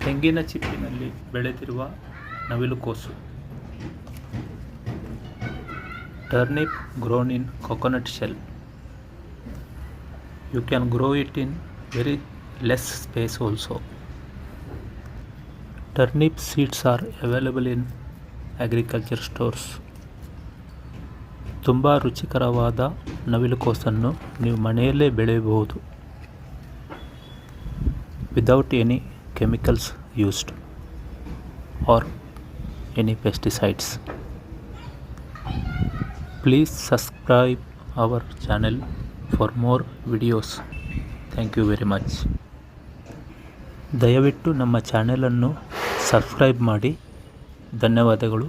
ತೆಂಗಿನ ಚಿಪ್ಪಿನಲ್ಲಿ ಬೆಳೆದಿರುವ ನವಿಲುಕೋಸು. Turnip grown in coconut shell. You can grow it in very less space also. Turnip seeds are available in agriculture stores. ತುಂಬ ರುಚಿಕರವಾದ ನವಿಲುಕೋಸನ್ನು ನೀವು ಮನೆಯಲ್ಲೇ ಬೆಳೆಯಬಹುದು without any chemicals used or any pesticides. Please subscribe our channel for more videos. Thank you very much. ದಯವಿಟ್ಟು ನಮ್ಮ ಚಾನೆಲನ್ನು subscribe ಮಾಡಿ. ಧನ್ಯವಾದಗಳು.